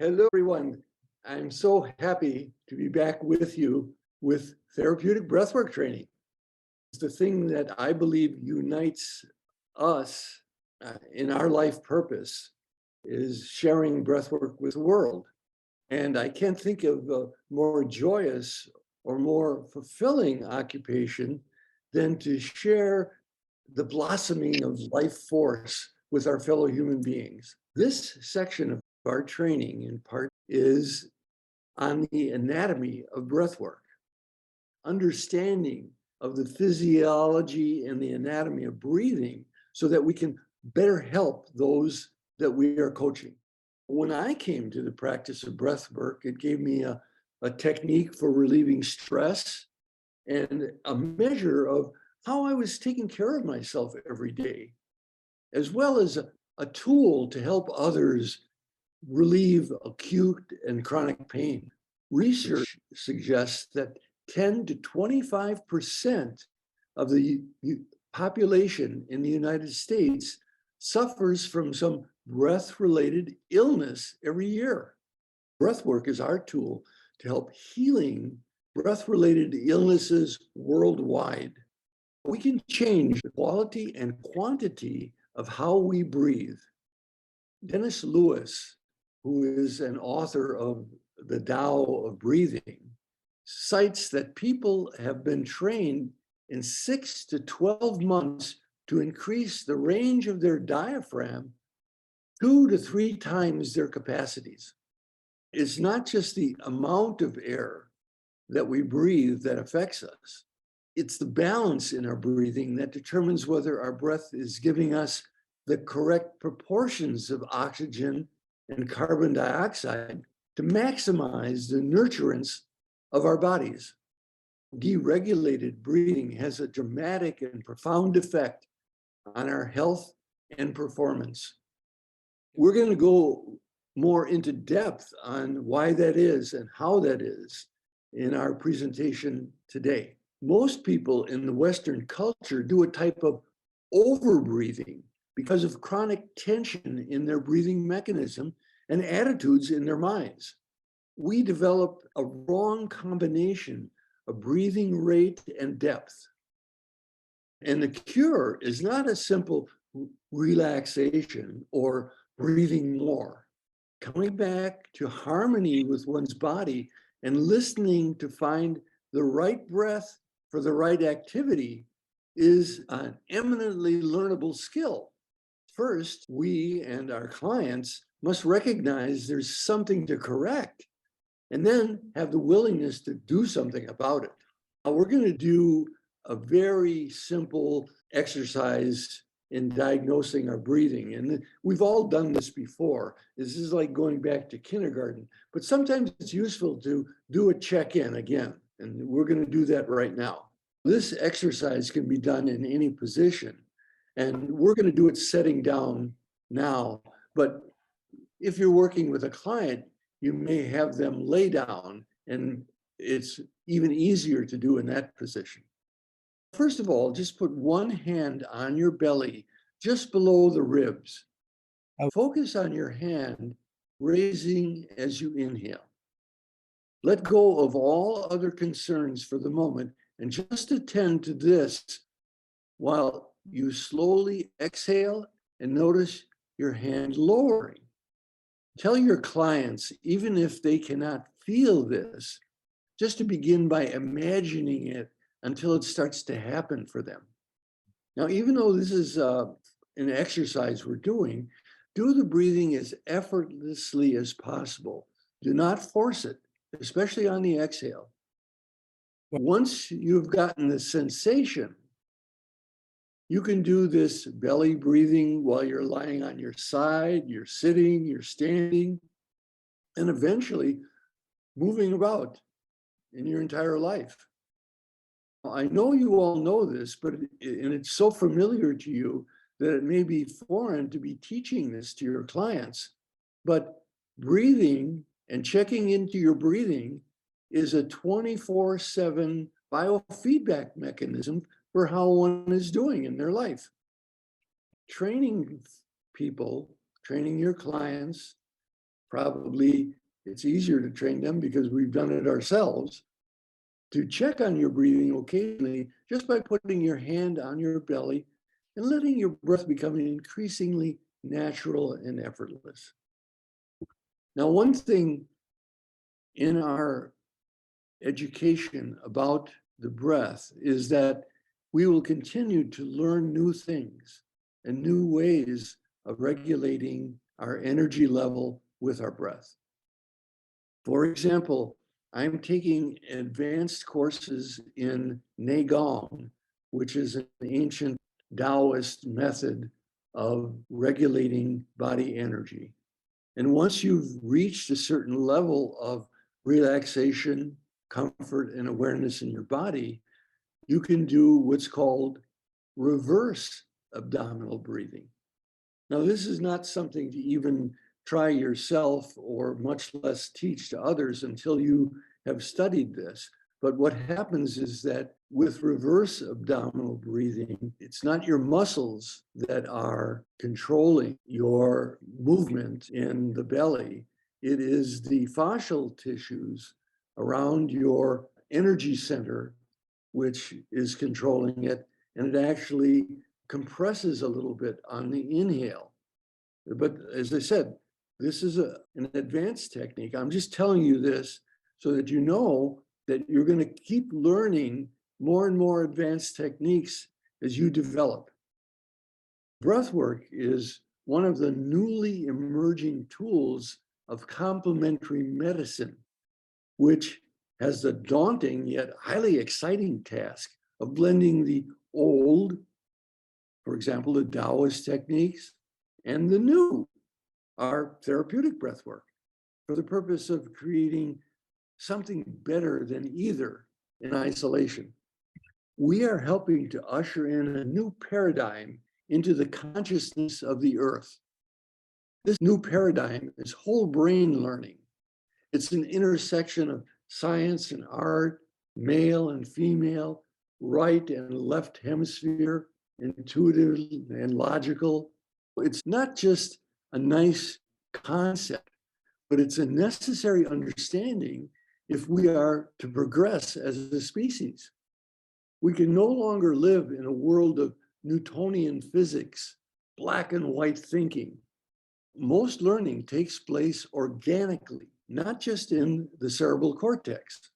Hello, everyone. I'm so happy to be back with you with therapeutic breathwork training. It's the thing that I believe unites us in our life purpose is sharing breathwork with the world. And I can't think of a more joyous or more fulfilling occupation than to share the blossoming of life force with our fellow human beings. This section of our training, in part, is on the anatomy of breathwork, understanding of the physiology and the anatomy of breathing so that we can better help those that we are coaching. When I came to the practice of breathwork, it gave me a technique for relieving stress and a measure of how I was taking care of myself every day, as well as a tool to help others relieve acute and chronic pain. Research suggests that 10 to 25% of the population in the United States suffers from some breath-related illness every year. Breathwork is our tool to help healing breath-related illnesses worldwide. We can change the quality and quantity of how we breathe. Dennis Lewis, who is an author of The Tao of Breathing, cites that people have been trained in 6 to 12 months to increase the range of their diaphragm 2 to 3 times their capacities. It's not just the amount of air that we breathe that affects us. It's the balance in our breathing that determines whether our breath is giving us the correct proportions of oxygen and carbon dioxide to maximize the nurturance of our bodies. Deregulated breathing has a dramatic and profound effect on our health and performance. We're going to go more into depth on why that is and how that is in our presentation today. Most people in the Western culture do a type of over-breathing because of chronic tension in their breathing mechanism and attitudes in their minds. We develop a wrong combination of breathing rate and depth. And the cure is not a simple relaxation or breathing more. Coming back to harmony with one's body and listening to find the right breath for the right activity is an eminently learnable skill. First, we and our clients must recognize there's something to correct and then have the willingness to do something about it. Now, we're going to do a very simple exercise in diagnosing our breathing. And we've all done this before. This is like going back to kindergarten, but sometimes it's useful to do a check-in again. And we're going to do that right now. This exercise can be done in any position. And we're going to do it sitting down now. But if you're working with a client, you may have them lay down, and it's even easier to do in that position. First of all, just put one hand on your belly, just below the ribs. Focus on your hand raising as you inhale. Let go of all other concerns for the moment and just attend to this while you slowly exhale and notice your hand lowering. Tell your clients, even if they cannot feel this, just to begin by imagining it until it starts to happen for them. Now, even though this is an exercise we're doing, do the breathing as effortlessly as possible. Do not force it, especially on the exhale. Once you've gotten the sensation, you can do this belly breathing while you're lying on your side, you're sitting, you're standing, and eventually moving about in your entire life. I know you all know this, and it's so familiar to you that it may be foreign to be teaching this to your clients. But breathing and checking into your breathing is a 24/7 biofeedback mechanism for how one is doing in their life. Training people, training your clients Probably it's easier to train them because we've done it ourselves to check on your breathing occasionally just by putting your hand on your belly and letting your breath become increasingly natural and effortless. Now, one thing in our education about the breath is that we will continue to learn new things and new ways of regulating our energy level with our breath. For example, I'm taking advanced courses in Neigong, which is an ancient Taoist method of regulating body energy. And once you've reached a certain level of relaxation, comfort, and awareness in your body, you can do what's called reverse abdominal breathing. Now, this is not something to even try yourself or much less teach to others until you have studied this. But what happens is that with reverse abdominal breathing, it's not your muscles that are controlling your movement in the belly. It is the fascial tissues around your energy center, which is controlling it. And it actually compresses a little bit on the inhale. But as I said, this is an advanced technique. I'm just telling you this so that you know that you're going to keep learning more and more advanced techniques as you develop. Breathwork is one of the newly emerging tools of complementary medicine, which has the daunting yet highly exciting task of blending the old, for example, the Taoist techniques, and the new, our therapeutic breathwork, for the purpose of creating something better than either in isolation. We are helping to usher in a new paradigm into the consciousness of the earth. This new paradigm is whole brain learning. It's an intersection of science and art, male and female, right and left hemisphere, intuitive and logical. It's not just a nice concept, but it's a necessary understanding if we are to progress as a species. We can no longer live in a world of Newtonian physics, black and white thinking. Most learning takes place organically, not just in the cerebral cortex.